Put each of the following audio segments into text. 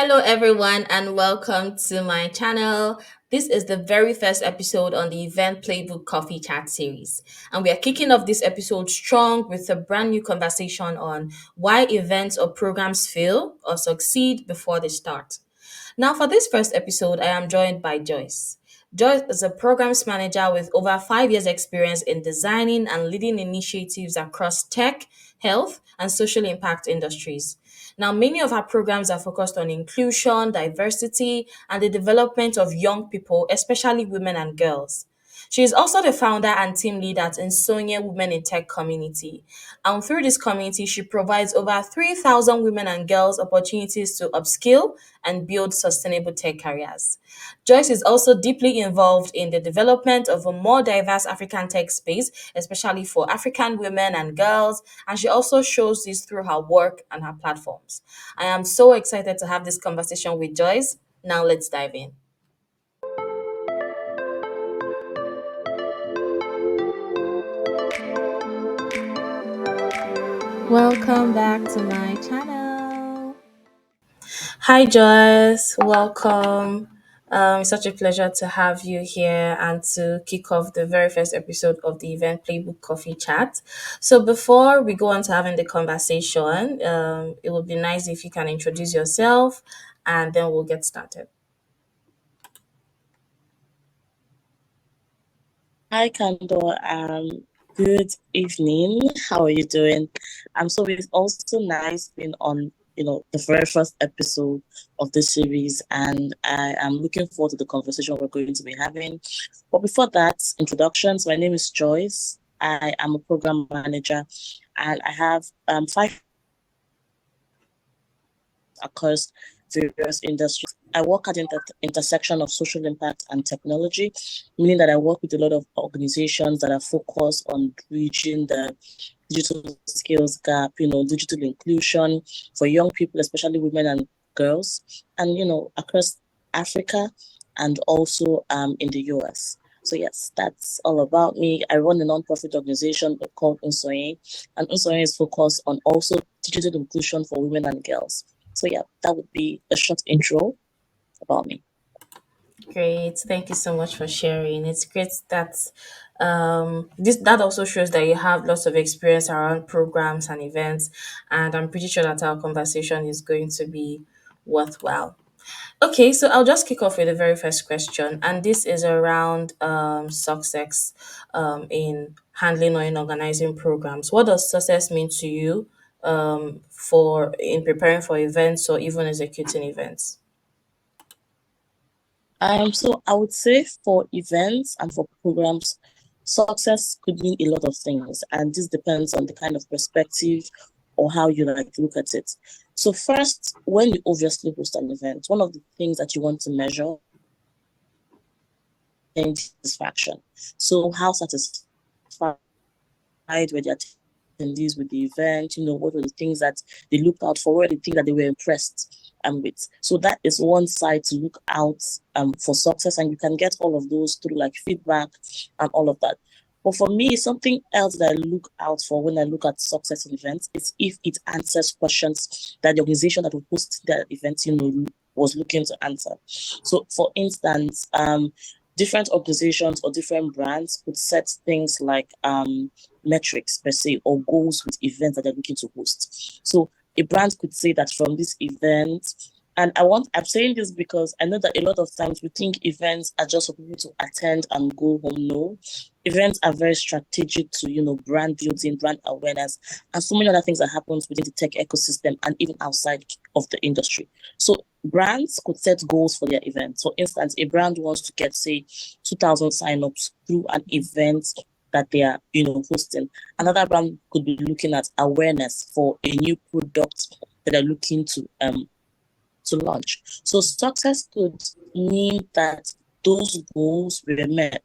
Hello, everyone, and welcome to my channel. This is the very first episode on the Event Playbook Coffee Chat series. And we are kicking off this episode strong with a brand new conversation on why events or programs fail or succeed before they start. Now, for this first episode, I am joined by Joyce. Joyce is a programs manager with over 5 years' experience in designing and leading initiatives across tech, health, and social impact industries. Now, many of her programs are focused on inclusion, diversity, and the development of young people, especially women and girls. She is also the founder and team leader at Nsonye Women in Tech community. And through this community, she provides over 3,000 women and girls opportunities to upskill and build sustainable tech careers. Joyce is also deeply involved in the development of a more diverse African tech space, especially for African women and girls, and she also shows this through her work and her platforms. I am so excited to have this conversation with Joyce. Now let's dive in. Welcome back to my channel. Hi, Joyce. Welcome. It's such a pleasure to have you here and to kick off the very first episode of the Event Playbook Coffee Chat. So, before we go on to having the conversation, it would be nice if you can introduce yourself and then we'll get started. Hi, Kando. Good evening. How are you doing? So it's also nice being on, the very first episode of this series, and I am looking forward to the conversation we're going to be having. But before that, introductions. My name is Joyce. I am a program manager, and I have 5 across various industries. I work at the intersection of social impact and technology, meaning that I work with a lot of organizations that are focused on bridging the digital skills gap, digital inclusion for young people, especially women and girls, and, across Africa and also in the US. So yes, that's all about me. I run a nonprofit organization called Nsonye, and Nsonye is focused on also digital inclusion for women and girls. So yeah, that would be a short intro about me. Great. Thank you so much for sharing. It's great that that also shows that you have lots of experience around programs and events, and I'm pretty sure that our conversation is going to be worthwhile. Okay, so I'll just kick off with the very first question, and this is around success in handling or in organizing programs. What does success mean to you for in preparing for events or even executing events? So I would say for events and for programs, success could mean a lot of things, and this depends on the kind of perspective or how you like to look at it. So first, when you obviously host an event, one of the things that you want to measure is satisfaction. So how satisfied were the attendees with the event? What were the things that they looked out for? What were the things that they were impressed with? So that is one side to look out for success, and you can get all of those through like feedback and all of that. But for me, something else that I look out for when I look at success in events is if it answers questions that the organization that will host the event, was looking to answer. So, for instance, different organizations or different brands would set things like metrics per se or goals with events that they're looking to host. So a brand could say that from this event, and I'm saying this because I know that a lot of times we think events are just for people to attend and go home. No, events are very strategic to, brand building, brand awareness, and so many other things that happens within the tech ecosystem and even outside of the industry. So brands could set goals for their event. For instance, a brand wants to get, say, 2,000 signups through an event that they are, hosting. Another brand could be looking at awareness for a new product that they're looking to launch. So success could mean that those goals were met.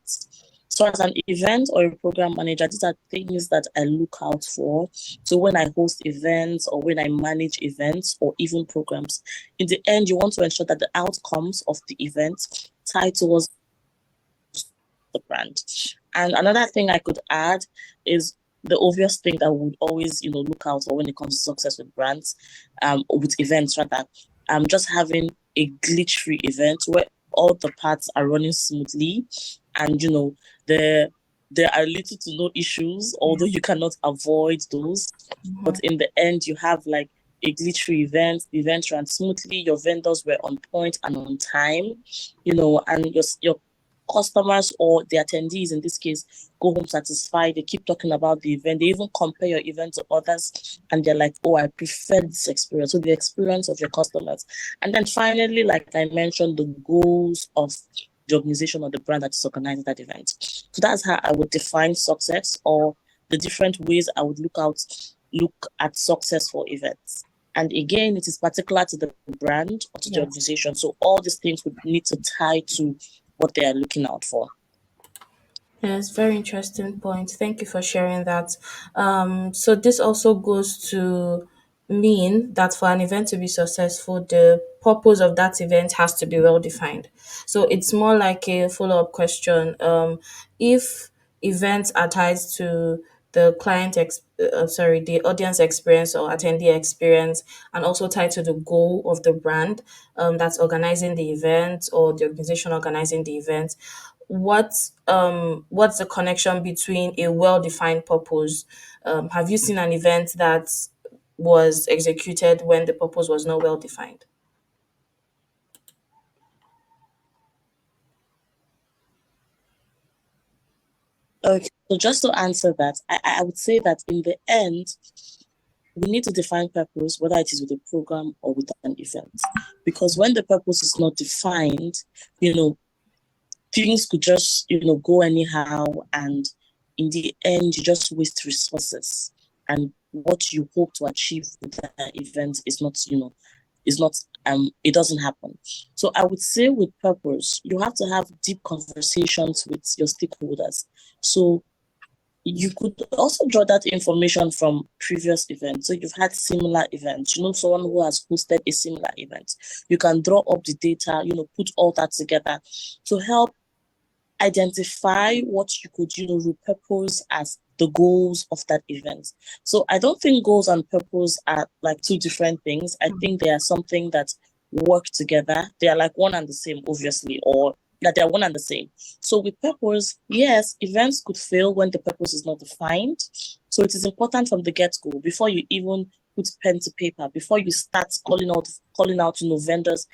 So as an event or a program manager, these are things that I look out for. So when I host events or when I manage events or even programs, in the end, you want to ensure that the outcomes of the event tie towards the brand. And another thing I could add is the obvious thing that we would always, look out for when it comes to success with brands, with events rather. just having a glitch-free event where all the parts are running smoothly, and there are little to no issues, although you cannot avoid those. But in the end, you have like a glitch-free event. The event ran smoothly. Your vendors were on point and on time, and your customers or the attendees in this case go home satisfied. They keep talking about the event. They even compare your event to others, and they're like, "Oh, I prefer this experience." So the experience of your customers, and then finally, like I mentioned, the goals of the organization or the brand that is organizing that event. So that's how I would define success, or the different ways I would look at success for events. And again, it is particular to the brand or to the organization. So all these things would need to tie to what they are looking out for. Yes, very interesting point. Thank you for sharing that. So this also goes to mean that for an event to be successful, the purpose of that event has to be well defined. So it's more like a follow up question. If events are tied to the the audience experience or attendee experience, and also tied to the goal of the brand that's organizing the event or the organization organizing the event, what's the connection between a well-defined purpose? Have you seen an event that was executed when the purpose was not well defined? Okay, so just to answer that, I would say that in the end, we need to define purpose, whether it is with a program or with an event. Because when the purpose is not defined, things could just, go anyhow. And in the end, you just waste resources. And what you hope to achieve with that event it doesn't happen. So I would say with purpose, you have to have deep conversations with your stakeholders. So you could also draw that information from previous events. So you've had similar events, someone who has hosted a similar event. You can draw up the data, put all that together to help identify what you could, repurpose as the goals of that event. So I don't think goals and purpose are like two different things. I think they are something that work together. They are like one and the same, obviously, or that they are one and the same. So with purpose, yes, events could fail when the purpose is not defined. So it is important from the get-go, before you even put pen to paper, before you start calling out, vendors,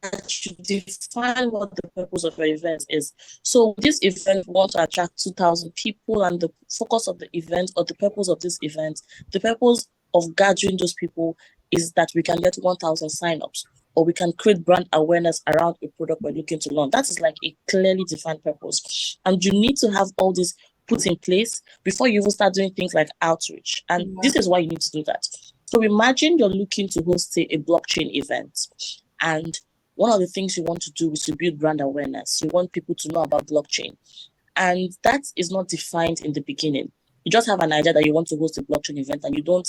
that you define what the purpose of your event is. So this event wants to attract 2,000 people, and the focus of the event, or the purpose of this event, the purpose of gathering those people is that we can get 1,000 signups, or we can create brand awareness around a product we're looking to launch. That is like a clearly defined purpose. And you need to have all this put in place before you even start doing things like outreach. And this is why you need to do that. So imagine you're looking to host a blockchain event, and one of the things you want to do is to build brand awareness. You want people to know about blockchain. And that is not defined in the beginning. You just have an idea that you want to host a blockchain event, and you don't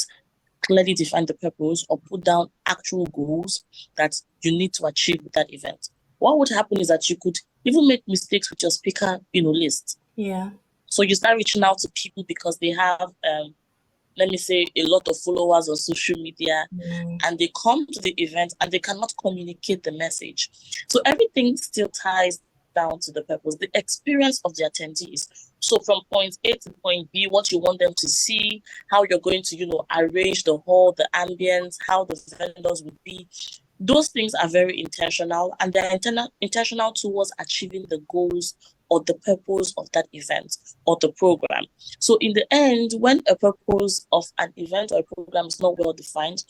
clearly define the purpose or put down actual goals that you need to achieve with that event. What would happen is that you could even make mistakes with your speaker, list. Yeah. So you start reaching out to people because they have let me say, a lot of followers on social media, and they come to the event and they cannot communicate the message. So everything still ties down to the purpose, the experience of the attendees. So from point A to point B, what you want them to see, how you're going to, arrange the hall, the ambience, how the vendors would be. Those things are very intentional, and they're intentional towards achieving the goals or the purpose of that event or the program. So in the end, when a purpose of an event or a program is not well defined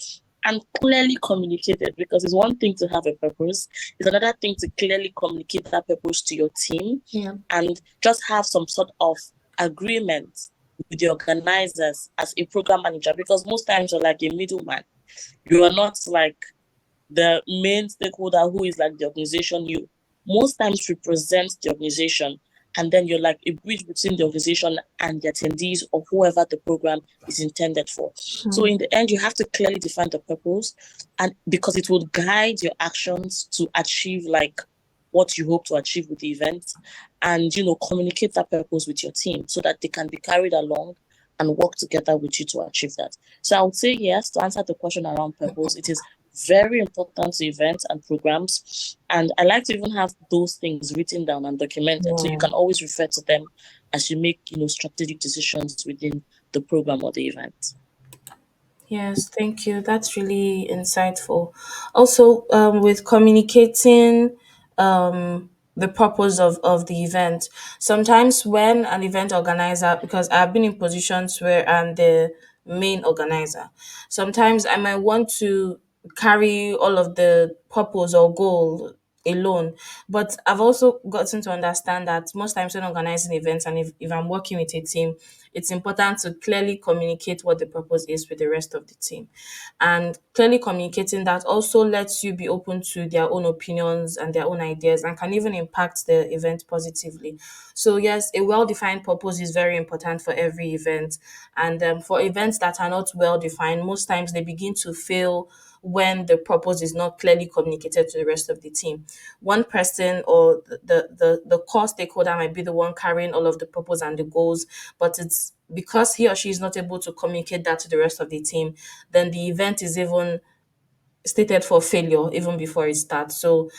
and clearly communicated, because it's one thing to have a purpose, it's another thing to clearly communicate that purpose to your team, and just have some sort of agreement with the organizers as a program manager, because most times you're like a middleman. You are not like the main stakeholder who is like the organization. You most times represent the organization, and then you're like a bridge between the organization and the attendees or whoever the program is intended for. So in the end, you have to clearly define the purpose, and because it will guide your actions to achieve like what you hope to achieve with the event, and communicate that purpose with your team so that they can be carried along and work together with you to achieve that. So I would say yes, to answer the question around purpose, it is very important to events and programs. And I like to even have those things written down and documented, so you can always refer to them as you make, strategic decisions within the program or the event. Yes, thank you. That's really insightful. Also, with communicating the purpose of the event, sometimes when an event organizer, because I've been in positions where I'm the main organizer, sometimes I might want to carry all of the purpose or goal alone. But I've also gotten to understand that most times when organizing events and if I'm working with a team, it's important to clearly communicate what the purpose is with the rest of the team. And clearly communicating that also lets you be open to their own opinions and their own ideas and can even impact the event positively. So, yes, a well defined purpose is very important for every event. And for events that are not well defined, most times they begin to fail when the purpose is not clearly communicated to the rest of the team. One person or the core stakeholder might be the one carrying all of the purpose and the goals, but it's because he or she is not able to communicate that to the rest of the team, then the event is even stated for failure even before it starts. So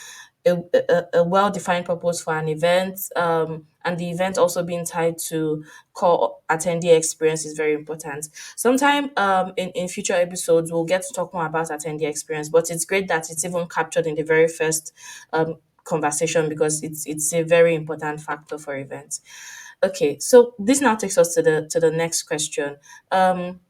a well-defined purpose for an event, and the event also being tied to core attendee experience is very important. Sometime in future episodes, we'll get to talk more about attendee experience, but it's great that it's even captured in the very first conversation because it's a very important factor for events. Okay, so this now takes us to the next question. Um,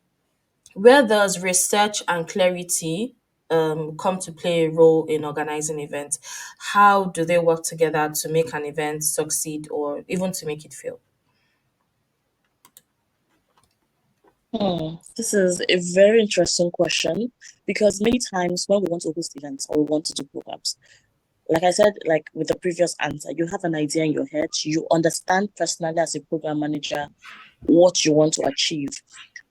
where does research and clarity come to play a role in organizing events? How do they work together to make an event succeed or even to make it fail? This is a very interesting question, because many times when we want to host events or we want to do programs, like I said, like with the previous answer, you have an idea in your head, you understand personally as a program manager what you want to achieve,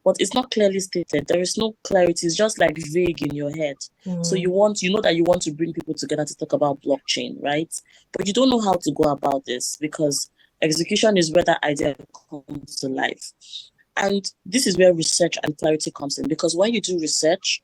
but it's not clearly stated. There is no clarity. It's just like vague in your head. So you know that you want to bring people together to talk about blockchain, right? But you don't know how to go about this, because execution is where that idea comes to life. And this is where research and clarity comes in, because when you do research,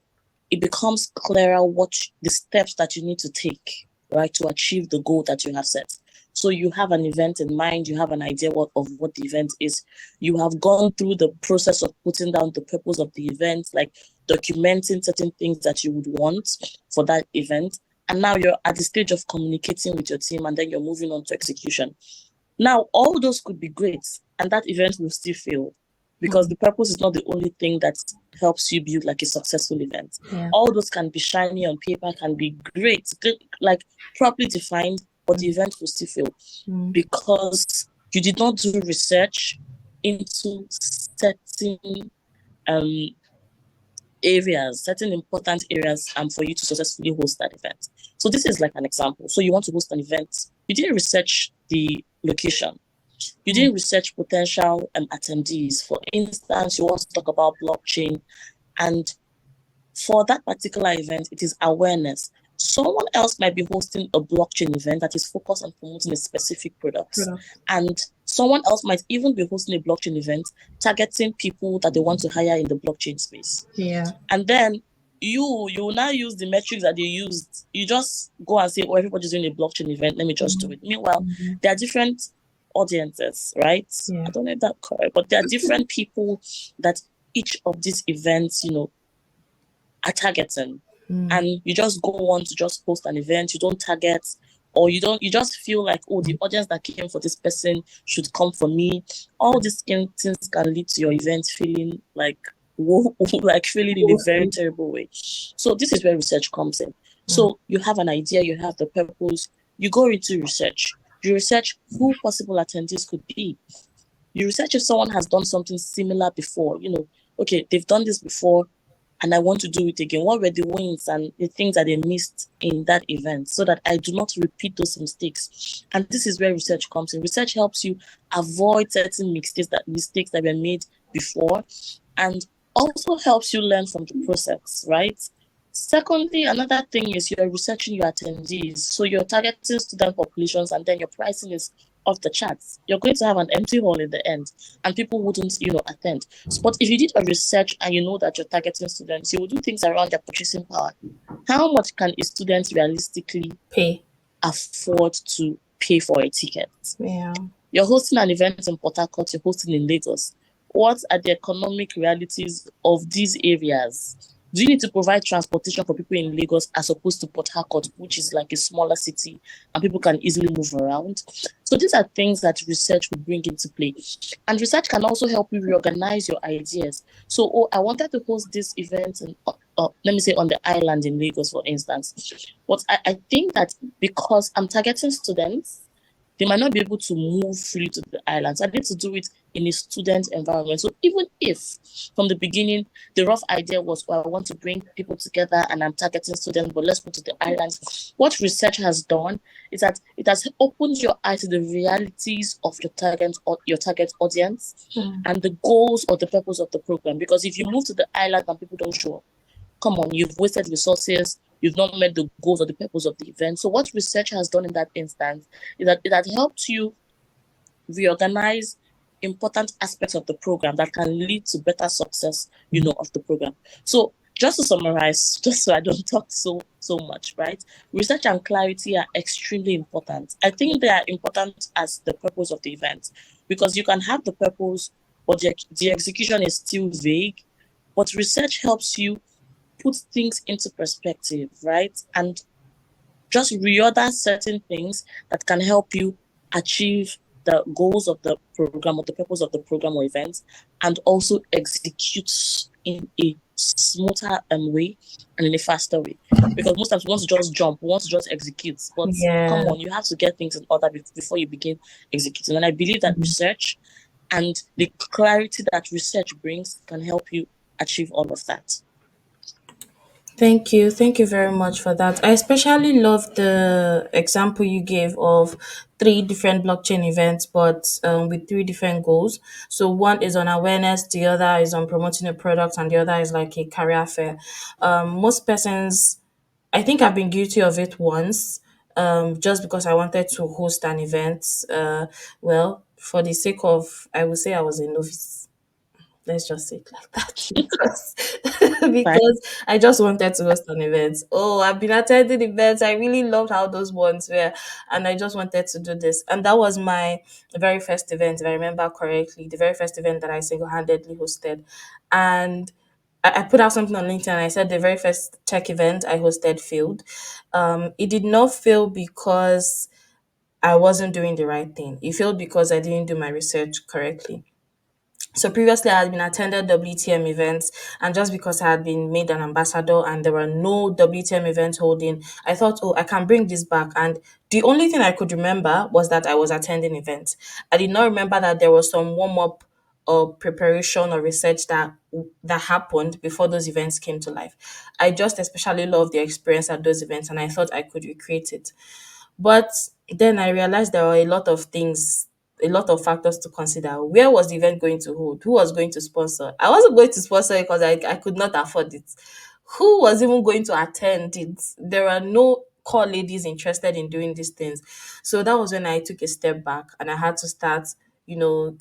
it becomes clearer what the steps that you need to take, right, to achieve the goal that you have set. So you have an event in mind, you have an idea of what the event is. You have gone through the process of putting down the purpose of the event, like documenting certain things that you would want for that event. And now you're at the stage of communicating with your team, and then you're moving on to execution. Now, all those could be great, and that event will still fail, because the purpose is not the only thing that helps you build like a successful event. Yeah. All those can be shiny on paper, can be great, like properly defined, but the event will still fail because you did not do research into certain areas, certain important areas, for you to successfully host that event. So this is like an example. So you want to host an event, you didn't research the location, you didn't research potential attendees. For instance, you want to talk about blockchain, and for that particular event, it is awareness. Someone else might be hosting a blockchain event that is focused on promoting a specific product. And someone else might even be hosting a blockchain event targeting people that they want to hire in the blockchain space. Yeah. And then you will now use the metrics that they used. You just go and say, oh, everybody's doing a blockchain event, let me just do it. Meanwhile, there are different audiences, right? Yeah. I don't know if that's correct, but there are different people that each of these events, are targeting. And you just go on to just host an event, you don't target, or you just feel like, oh, the audience that came for this person should come for me. All these things can lead to your event feeling like, whoa, like feeling in a very terrible way. So this is where research comes in. So you have an idea, you have the purpose, you go into research. You research who possible attendees could be. You research if someone has done something similar before. Okay, they've done this before, and I want to do it again. What were the wins and the things that they missed in that event, so that I do not repeat those mistakes? And this is where research comes in. Research helps you avoid certain mistakes that were made before, and also helps you learn from the process, right? Secondly, another thing is you're researching your attendees. So you're targeting student populations, and then your pricing is of the charts. You're going to have an empty hall in the end, and people wouldn't, attend. But if you did a research and you know that you're targeting students, you will do things around their purchasing power. How much can a student realistically Pay. afford to pay for a ticket? Yeah. You're hosting an event in Port Harcourt, you're hosting in Lagos. What are the economic realities of these areas? Do you need to provide transportation for people in Lagos as opposed to Port Harcourt, which is like a smaller city and people can easily move around? So these are things that research will bring into play. And research can also help you reorganize your ideas. So, I wanted to host this event, and let me say on the island in Lagos, for instance. But I think that because I'm targeting students, they might not be able to move freely to the islands. I need to do it in a student environment. So even if from the beginning the rough idea was, I want to bring people together and I'm targeting students, but let's go to the islands. What research has done is that it has opened your eyes to the realities of your target audience and the goals or the purpose of the program. Because if you move to the island and people don't show up, come on, you've wasted resources, you've not met the goals or the purpose of the event. So what research has done in that instance is that it has helped you reorganize important aspects of the program that can lead to better success, of the program. So just to summarize, just so I don't talk so much, right? Research and clarity are extremely important. I think they are important as the purpose of the event, because you can have the purpose, but the execution is still vague. But research helps you put things into perspective, right? And just reorder certain things that can help you achieve the goals of the program or the purpose of the program or event, and also execute in a smoother way and in a faster way. Because most times we want to just jump, we want to just execute. But come on, you have to get things in order before you begin executing. And I believe that research and the clarity that research brings can help you achieve all of that. Thank you. Thank you very much for that. I especially love the example you gave of three different blockchain events, but with three different goals. So one is on awareness, the other is on promoting a product, and the other is like a career fair. Most persons, I think I've been guilty of it once, just because I wanted to host an event. Well, for the sake of, I would say I was a novice, let's just say it like that, because Fine. because I just wanted to host an event. Oh, I've been attending events. I really loved how those ones were, and I just wanted to do this. And that was my very first event, if I remember correctly, the very first event that I single-handedly hosted. And I put out something on LinkedIn and I said the very first tech event I hosted failed. It did not fail because I wasn't doing the right thing. It failed because I didn't do my research correctly. So previously, I had been attended WTM events, and just because I had been made an ambassador and there were no WTM events holding, I thought, oh, I can bring this back. And the only thing I could remember was that I was attending events. I did not remember that there was some warm up or preparation or research that happened before those events came to life. I just especially loved the experience at those events, and I thought I could recreate it. But then I realized there were a lot of things, a lot of factors to consider. Where was the event going to hold? Who was going to sponsor? I wasn't going to sponsor it because I could not afford it. Who was even going to attend it? There are no core ladies interested in doing these things. So that was when I took a step back and I had to start,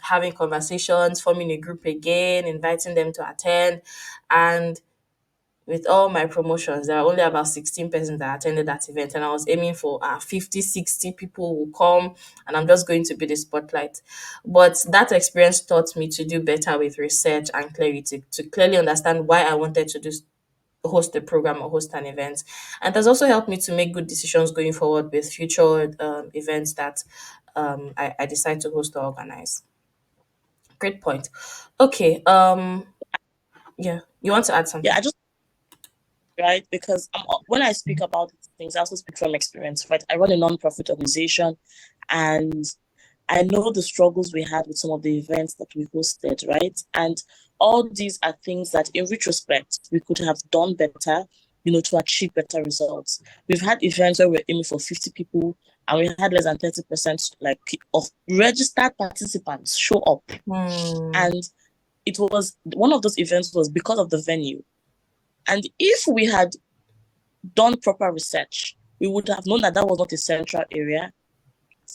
having conversations, forming a group again, inviting them to attend. And with all my promotions, there are only about 16 persons that attended that event, and I was aiming for 50, 60 people will come, and I'm just going to be the spotlight. But that experience taught me to do better with research and clarity, to clearly understand why I wanted to host a program or host an event. And it has also helped me to make good decisions going forward with future events that I decide to host or organize. Great point. Okay. Yeah. You want to add Yeah, something? I just right? Because when I speak about these things, I also speak from experience, right? I run a non-profit organization, and I know the struggles we had with some of the events that we hosted, right? And all these are things that, in retrospect, we could have done better, to achieve better results. We've had events where we're aiming for 50 people, and we had less than 30% like of registered participants show up. Hmm. And it was one of those events was because of the venue. And if we had done proper research, we would have known that that was not a central area.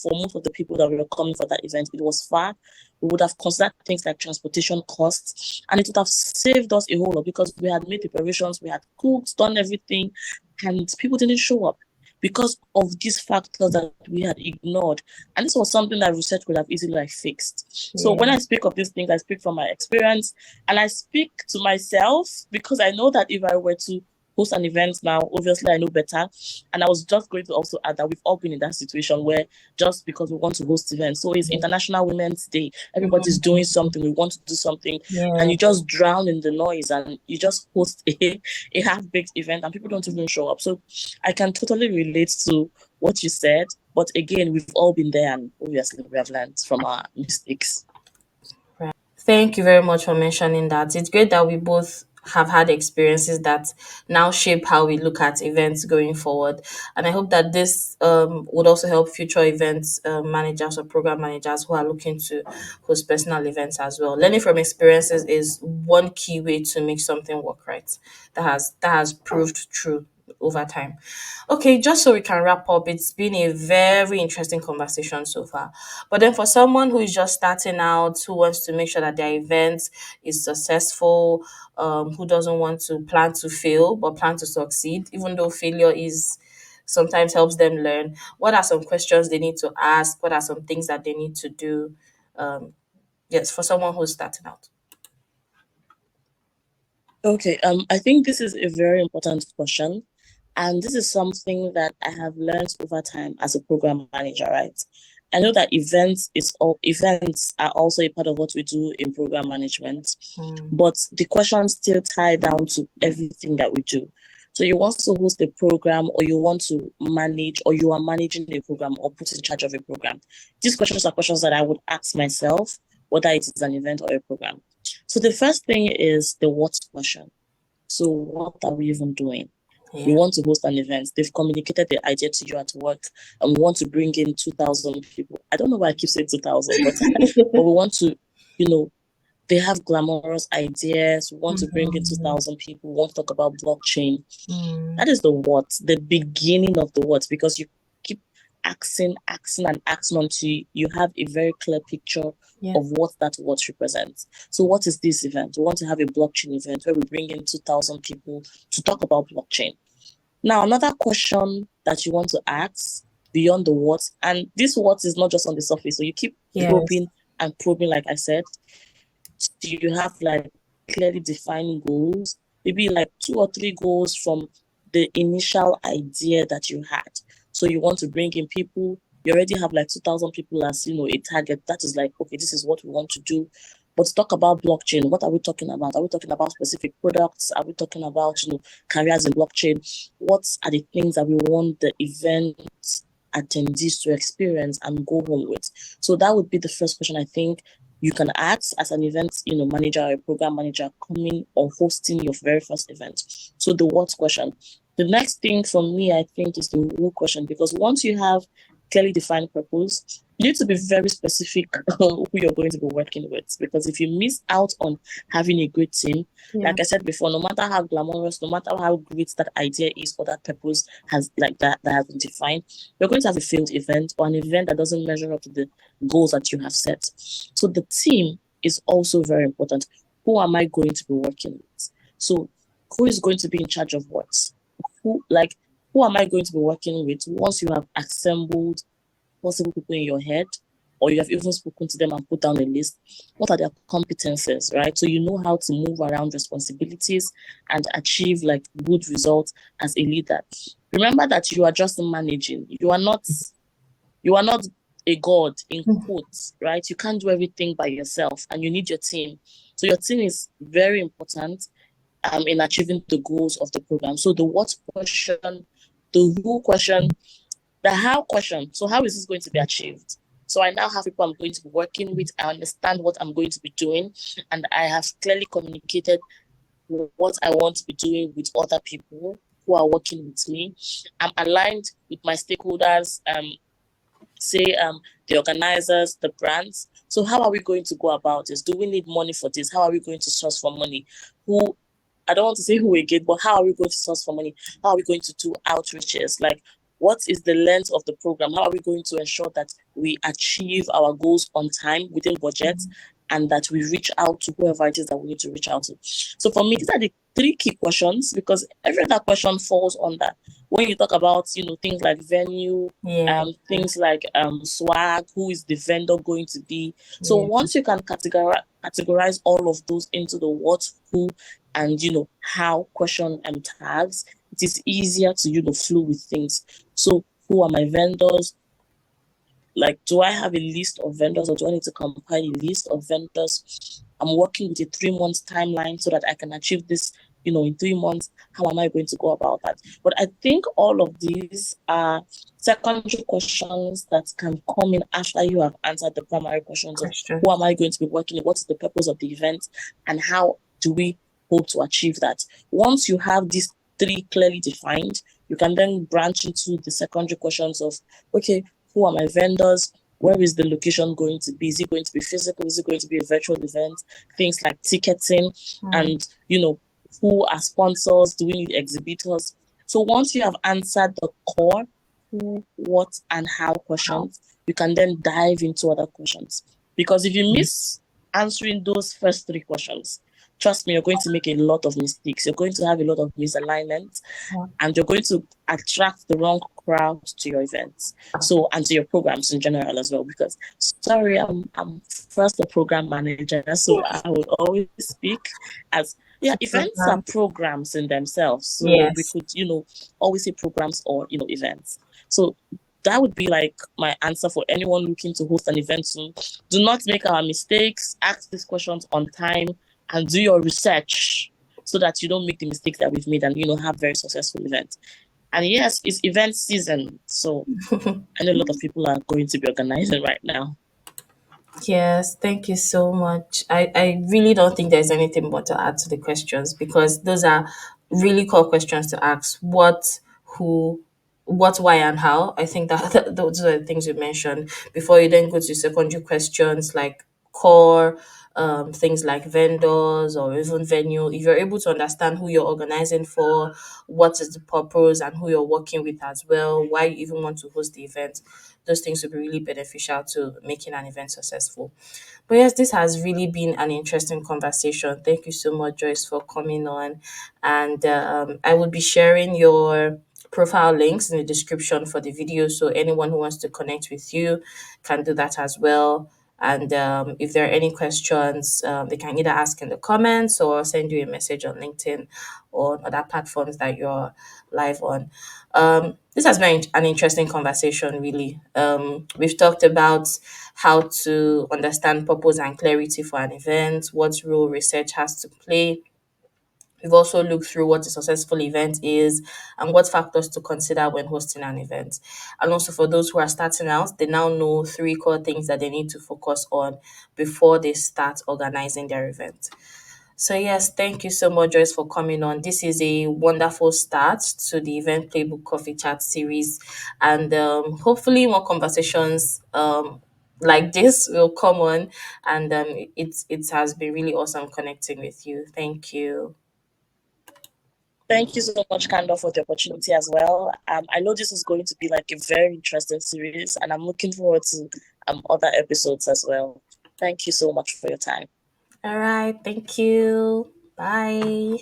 for most of the people that were coming for that event. It was far. We would have considered things like transportation costs, and it would have saved us a whole lot because we had made preparations, we had cooked, done everything, and people didn't show up because of these factors that we had ignored. And this was something that research could have easily like fixed. So when I speak of these things, I speak from my experience and I speak to myself because I know that if I were to host an event now, obviously I know better. And I was just going to also add that we've all been in that situation where just because we want to host events. So it's International Women's Day. Everybody's doing something. We want to do something. And you just drown in the noise and you just host a half-baked event and people don't even show up. So I can totally relate to what you said. But again, we've all been there and obviously we have learned from our mistakes. Thank you very much for mentioning that. It's great that we both have had experiences that now shape how we look at events going forward. And I hope that this would also help future events managers or program managers who are looking to host personal events as well. Learning from experiences is one key way to make something work right. That has proved true over time. Okay, just so we can wrap up, it's been a very interesting conversation so far. But then for someone who is just starting out, who wants to make sure that their event is successful, who doesn't want to plan to fail but plan to succeed, even though failure is sometimes helps them learn, what are some questions they need to ask? What are some things that they need to do? Yes, for someone who's starting out. Okay, I think this is a very important question. And this is something that I have learned over time as a program manager, right? I know that events are also a part of what we do in program management, but the questions still tie down to everything that we do. So you want to host a program or you want to manage or you are managing a program or put in charge of a program. These questions are questions that I would ask myself, whether it is an event or a program. So the first thing is the what question. So what are we even doing? We want to host an event. They've communicated the idea to you at work, and we want to bring in 2,000 people. I don't know why I keep saying 2,000, but but we want to, they have glamorous ideas. We want to bring in 2,000 people. We want to talk about blockchain. That is the what, the beginning of the what, because you keep asking and asking until you have a very clear picture of what that what represents. So what is this event? We want to have a blockchain event where we bring in 2,000 people to talk about blockchain. Now, another question that you want to ask beyond the what, and this what is not just on the surface. So you keep probing and probing, like I said. So you have like clearly defined goals, maybe like 2 or 3 goals from the initial idea that you had. So you want to bring in people, you already have like 2,000 people as, a target. That is like, okay, this is what we want to do. But to talk about blockchain, what are we talking about? Are we talking about specific products? Are we talking about, careers in blockchain? What are the things that we want the event attendees to experience and go home with? So that would be the first question I think you can ask as an event, manager or a program manager coming or hosting your very first event. So the what question. The next thing for me, I think, is the who question, because once you have clearly defined purpose, you need to be very specific who you're going to be working with. Because if you miss out on having a great team, like I said before, no matter how glamorous, no matter how great that idea is or that purpose has that has been defined, you're going to have a failed event or an event that doesn't measure up to the goals that you have set. So the team is also very important. Who am I going to be working with? So who is going to be in charge of what? Who am I going to be working with? Once you have assembled possible people in your head, or you have even spoken to them and put down a list, what are their competences, right? So you know how to move around responsibilities and achieve like good results as a leader. Remember that you are just managing. You are not a god in quotes, right? You can't do everything by yourself and you need your team. So your team is very important in achieving the goals of the program. So the what question, the who question, the how question. So how is this going to be achieved? So I now have people I'm going to be working with. I understand what I'm going to be doing, and I have clearly communicated what I want to be doing with other people who are working with me. I'm aligned with my stakeholders, the organizers, the brands. So how are we going to go about this? Do we need money for this? How are we going to source for money? I don't want to say who again, but how are we going to source for money? How are we going to do outreaches? Like, what is the length of the program? How are we going to ensure that we achieve our goals on time within budget and that we reach out to whoever it is that we need to reach out to? So for me, these are the three key questions because every other question falls on that. When you talk about, things like venue, Yeah. things like swag, who is the vendor going to be? So Yeah. once you can categorize all of those into the what, who, and how question and tags, it is easier to flow with things. So who are my vendors? Like, do I have a list of vendors or do I need to compile a list of vendors? I'm working with a 3 month timeline so that I can achieve this, in 3 months. How am I going to go about that? But I think all of these are secondary questions that can come in after you have answered the primary questions of who am Questions. I going to be working with, what is the purpose of the event, and how do we hope to achieve that. Once you have these three clearly defined, you can then branch into the secondary questions of, okay, who are my vendors? Where is the location going to be? Is it going to be physical? Is it going to be a virtual event? Things like ticketing Mm. and, who are sponsors? Do we need exhibitors? So once you have answered the core who, what, and how How? questions, you can then dive into other questions. Because if you miss answering those first three questions, trust me, you're going to make a lot of mistakes. You're going to have a lot of misalignment Yeah. and you're going to attract the wrong crowd to your events. So, and to your programs in general as well, because sorry, I'm first a program manager. So I would always speak as, yeah, To events are program. programs in themselves. So we Yes. could, always say programs or, events. So that would be like my answer for anyone looking to host an event soon. Do not make our mistakes, ask these questions on time, and do your research so that you don't make the mistakes that we've made and have very successful events. And yes, it's event season. So I know a lot of people are going to be organizing right now. Yes, thank you so much. I really don't think there's anything more to add to the questions because those are really core questions to ask. What, who, what, why, and how. I think that those are the things you mentioned before you then go to secondary questions like core, things like vendors or even venue. If you're able to understand who you're organizing for, what is the purpose, and who you're working with as well, why you even want to host the event, those things will be really beneficial to making an event successful. But yes, this has really been an interesting conversation. Thank you so much, Joyce, for coming on. And I will be sharing your profile links in the description for the video. So anyone who wants to connect with you can do that as well. And if there are any questions, they can either ask in the comments or send you a message on LinkedIn or other platforms that you're live on. This has been an interesting conversation, really. We've talked about how to understand purpose and clarity for an event, what role research has to play. We've also looked through what a successful event is and what factors to consider when hosting an event. And also, for those who are starting out, they now know three core things that they need to focus on before they start organizing their event. So yes, thank you so much, Joyce, for coming on. This is a wonderful start to the Event Playbook Coffee Chat series, and hopefully more conversations like this will come on. And it has been really awesome connecting with you. Thank you. Thank you so much, Kanda, for the opportunity as well. I know this is going to be like a very interesting series, and I'm looking forward to other episodes as well. Thank you so much for your time. All right, thank you. Bye.